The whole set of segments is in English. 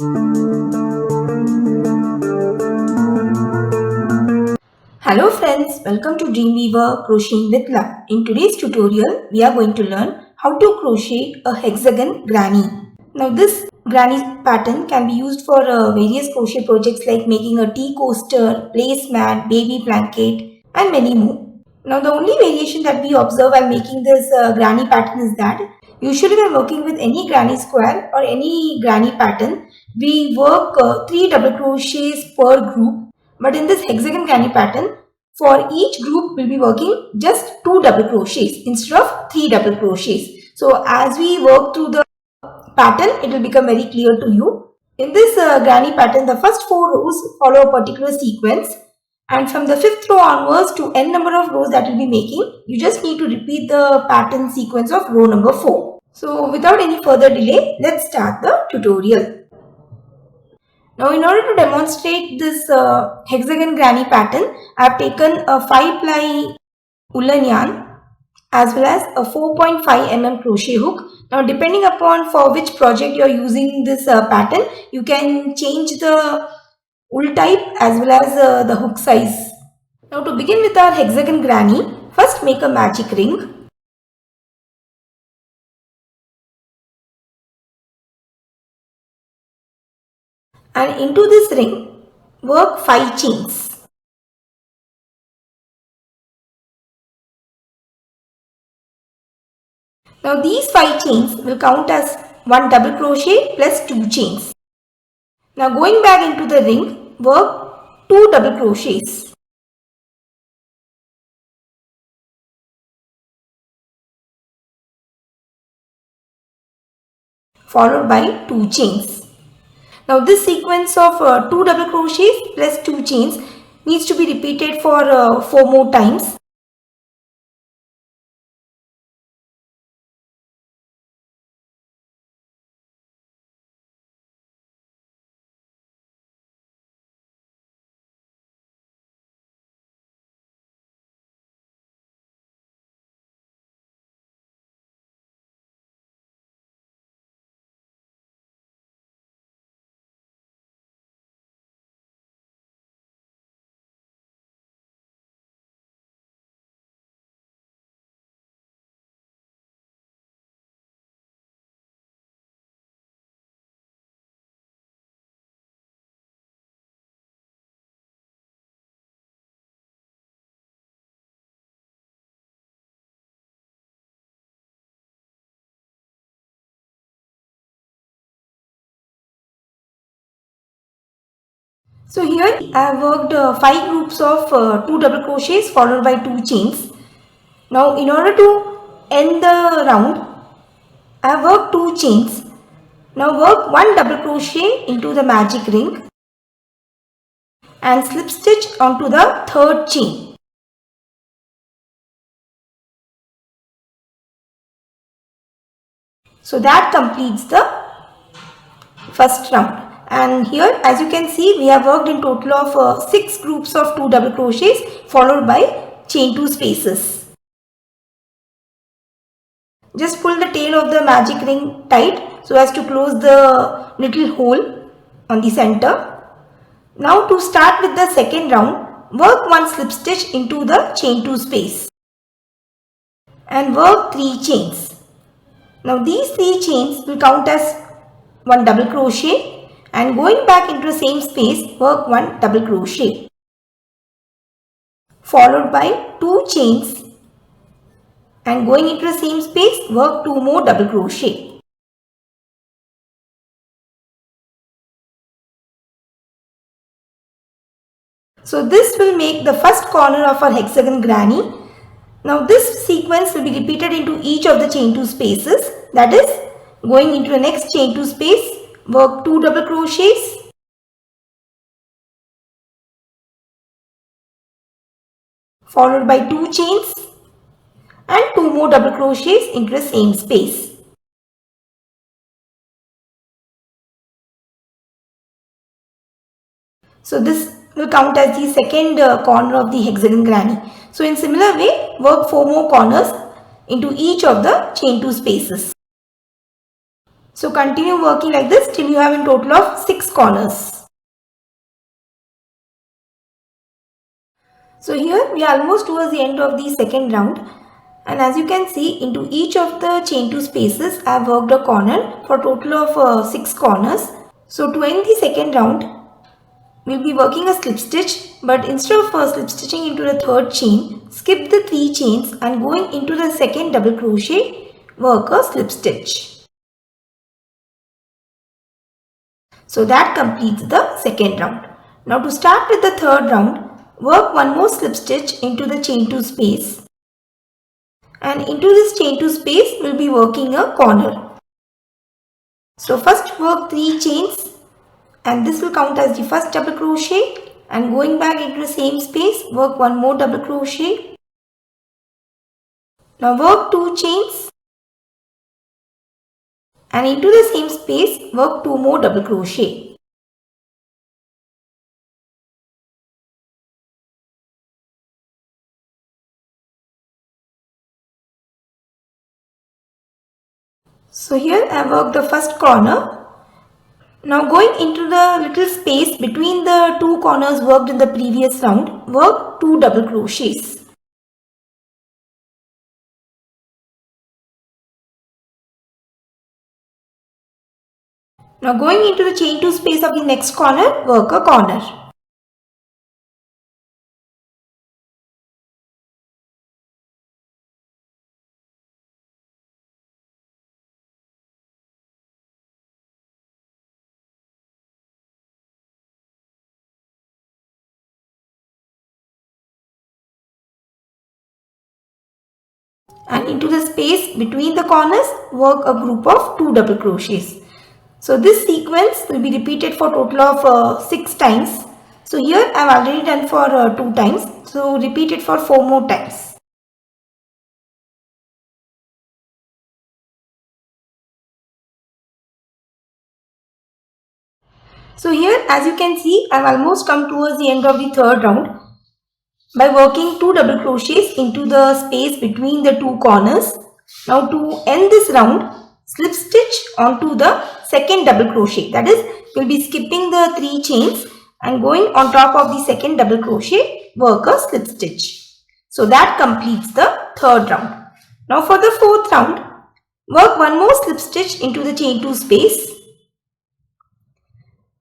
Hello friends, welcome to Dreamweaver Crocheting with Love. In today's tutorial, we are going to learn how to crochet a hexagon granny. Now this granny pattern can be used for various crochet projects like making a tea coaster, placemat, baby blanket and many more. Now the only variation that we observe while making this granny pattern is that usually when working with any granny square or any granny pattern, we work 3 double crochets per group. But in this hexagon granny pattern, for each group we'll be working just 2 double crochets instead of 3 double crochets. So as we work through the pattern, it will become very clear to you. In this granny pattern, the first 4 rows follow a particular sequence, and from the 5th row onwards to n number of rows that you'll be making, you just need to repeat the pattern sequence of row number 4. So without any further delay, let's start the tutorial. Now in order to demonstrate this hexagon granny pattern, I have taken a 5 ply woolen yarn as well as a 4.5 mm crochet hook. Now depending upon for which project you are using this pattern, you can change the wool type as well as the hook size. Now to begin with our hexagon granny, first make a magic ring. And into this ring, work 5 chains. Now these 5 chains will count as 1 double crochet plus 2 chains. Now going back into the ring, work 2 double crochets. Followed by 2 chains. Now this sequence of 2 double crochets plus 2 chains needs to be repeated for 4 more times. So here I have worked 5 groups of 2 double crochets followed by 2 chains. Now in order to end the round, I have worked 2 chains. Now work 1 double crochet into the magic ring and slip stitch onto the 3rd chain. So that completes the first round. And here as you can see, we have worked in total of 6 groups of 2 double crochets followed by chain 2 spaces. Just pull the tail of the magic ring tight so as to close the little hole on the center. Now to start with the second round, work 1 slip stitch into the chain 2 space and work 3 chains. Now these 3 chains will count as 1 double crochet, and going back into the same space, work 1 double crochet followed by 2 chains, and going into the same space, work 2 more double crochet. So this will make the first corner of our hexagon granny. Now this sequence will be repeated into each of the chain 2 spaces, that is going into the next chain 2 space, work 2 double crochets, followed by 2 chains and 2 more double crochets into the same space. So this will count as the second corner of the hexagon granny. So in similar way, work 4 more corners into each of the chain 2 spaces. So continue working like this till you have in total of 6 corners. So here we are almost towards the end of the second round, and as you can see, into each of the chain 2 spaces I have worked a corner for a total of 6 corners. So to end the second round, we will be working a slip stitch, but instead of slip stitching into the third chain, skip the 3 chains and going into the second double crochet, work a slip stitch. So that completes the second round. Now to start with the third round, work one more slip stitch into the chain 2 space, and into this chain 2 space we will be working a corner. So first work 3 chains, and this will count as the first double crochet, and going back into the same space, work one more double crochet. Now work 2 chains, and into the same space work 2 more double crochet. So here I have worked the first corner. Now going into the little space between the 2 corners worked in the previous round, work 2 double crochets. Now going into the chain 2 space of the next corner, work a corner. And into the space between the corners, work a group of 2 double crochets. So this sequence will be repeated for a total of 6 times. So here I have already done for 2 times. So repeat it for 4 more times. So here as you can see, I have almost come towards the end of the third round by working 2 double crochets into the space between the 2 corners. Now to end this round, slip stitch onto the second double crochet. That is, you will be skipping the 3 chains and going on top of the second double crochet, work a slip stitch. So that completes the third round. Now for the fourth round, work one more slip stitch into the chain 2 space.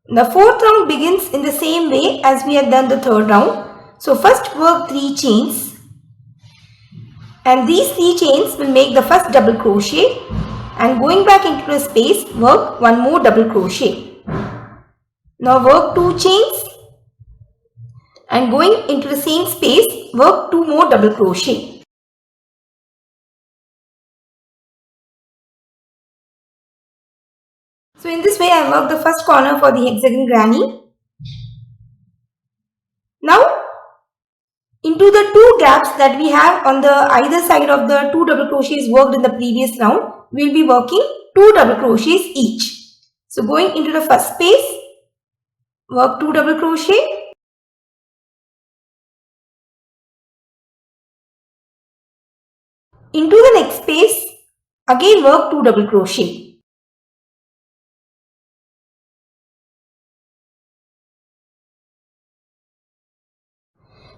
The fourth round begins in the same way as we had done the third round. So first work 3 chains, and these 3 chains will make the first double crochet, and going back into the space work one more double crochet. Now work 2 chains, and going into the same space work 2 more double crochet. So in this way I worked the first corner for the hexagon granny. Now into the 2 gaps that we have on the either side of the 2 double crochets worked in the previous round, we will be working 2 double crochets each. So going into the first space, work 2 double crochet. Into the next space, again work 2 double crochet.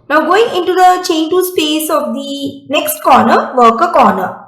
Now going into the chain 2 space of the next corner, work a corner.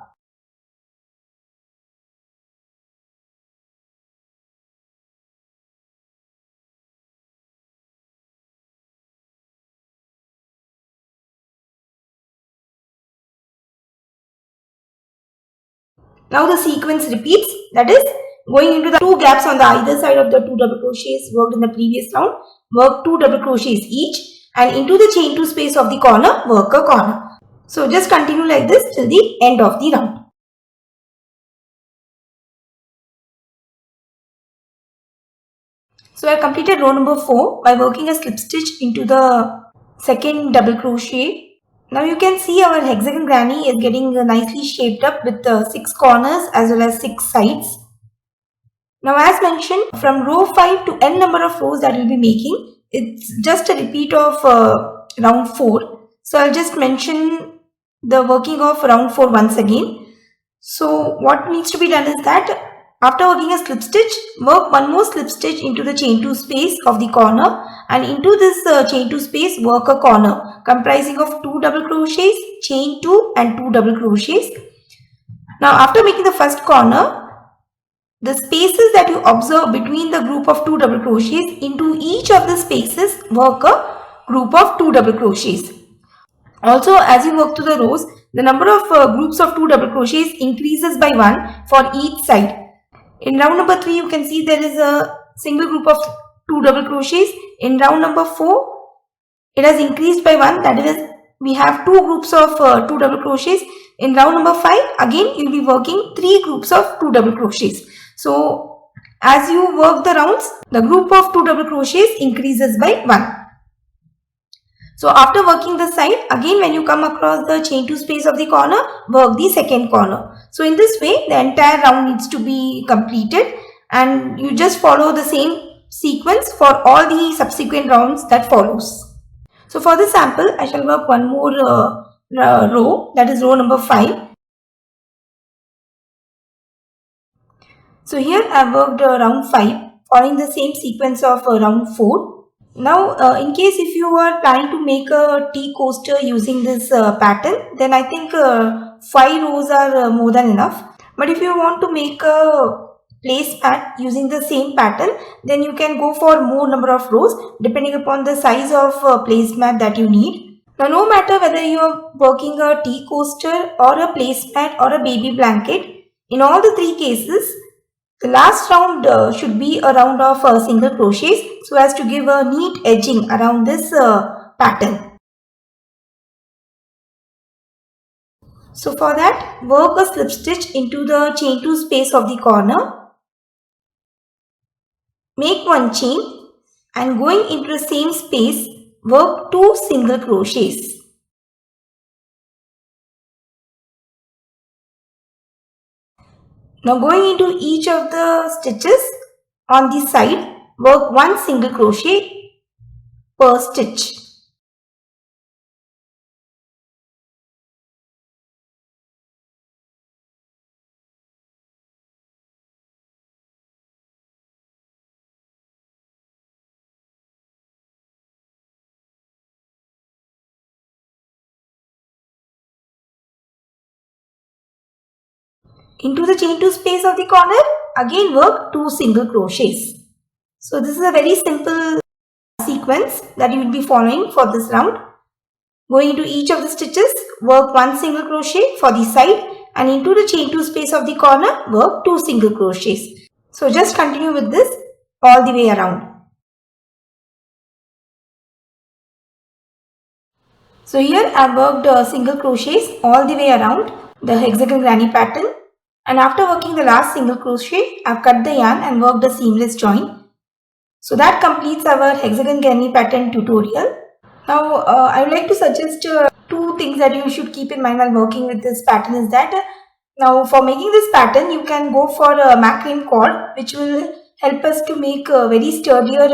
Now the sequence repeats, that is, going into the 2 gaps on the either side of the 2 double crochets worked in the previous round, work 2 double crochets each, and into the chain 2 space of the corner, work a corner. So just continue like this till the end of the round. So I completed row number 4 by working a slip stitch into the second double crochet. Now you can see our hexagon granny is getting nicely shaped up with 6 corners as well as 6 sides. Now as mentioned, from row 5 to n number of rows that we will be making, it's just a repeat of round 4. So I'll just mention the working of round 4 once again. So what needs to be done is that After working a slip stitch, work one more slip stitch into the chain 2 space of the corner, and into this chain 2 space work a corner comprising of 2 double crochets, chain 2 and 2 double crochets. Now after making the first corner, the spaces that you observe between the group of 2 double crochets, into each of the spaces work a group of 2 double crochets. Also, as you work through the rows, the number of groups of 2 double crochets increases by 1 for each side. In round number 3, you can see there is a single group of 2 double crochets. In round number 4, it has increased by 1, that is, we have 2 groups of 2 double crochets. In round number 5, again you will be working 3 groups of 2 double crochets. So, as you work the rounds, the group of 2 double crochets increases by 1. So, after working the side, again when you come across the chain 2 space of the corner, work the second corner. So, in this way, the entire round needs to be completed, and you just follow the same sequence for all the subsequent rounds that follows. So, for this sample, I shall work one more row, that is row number 5. So, here I have worked round 5 following the same sequence of round 4. Now, in case if you are planning to make a tea coaster using this pattern, then I think 5 rows are more than enough. But if you want to make a placemat using the same pattern, then you can go for more number of rows depending upon the size of placemat that you need. Now, no matter whether you are working a tea coaster or a placemat or a baby blanket, in all the 3 cases, the last round should be a round of single crochets so as to give a neat edging around this pattern. So for that, work a slip stitch into the chain 2 space of the corner. Make one chain and going into the same space, work 2 single crochets. Now going into each of the stitches on the side, work 1 single crochet per stitch. Into the chain 2 space of the corner, again work 2 single crochets. So this is a very simple sequence that you will be following for this round. Going into each of the stitches, work 1 single crochet for the side, and into the chain 2 space of the corner, work 2 single crochets. So just continue with this all the way around. So here I have worked single crochets all the way around the hexagon granny pattern, and after working the last single crochet, I have cut the yarn and worked a seamless join. So that completes our hexagon granny pattern tutorial. Now I would like to suggest 2 things that you should keep in mind while working with this pattern is that now for making this pattern you can go for a macrame cord, which will help us to make very sturdier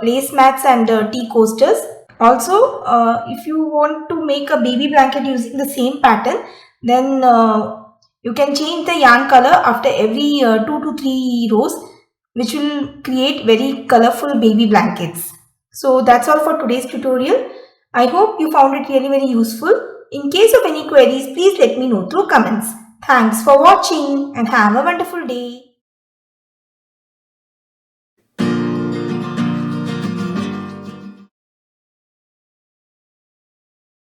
placemats and tea coasters. Also, if you want to make a baby blanket using the same pattern, then you can change the yarn color after every 2 to 3 rows, which will create very colorful baby blankets. So that's all for today's tutorial. I hope you found it really very useful. In case of any queries, please let me know through comments. Thanks for watching and have a wonderful day.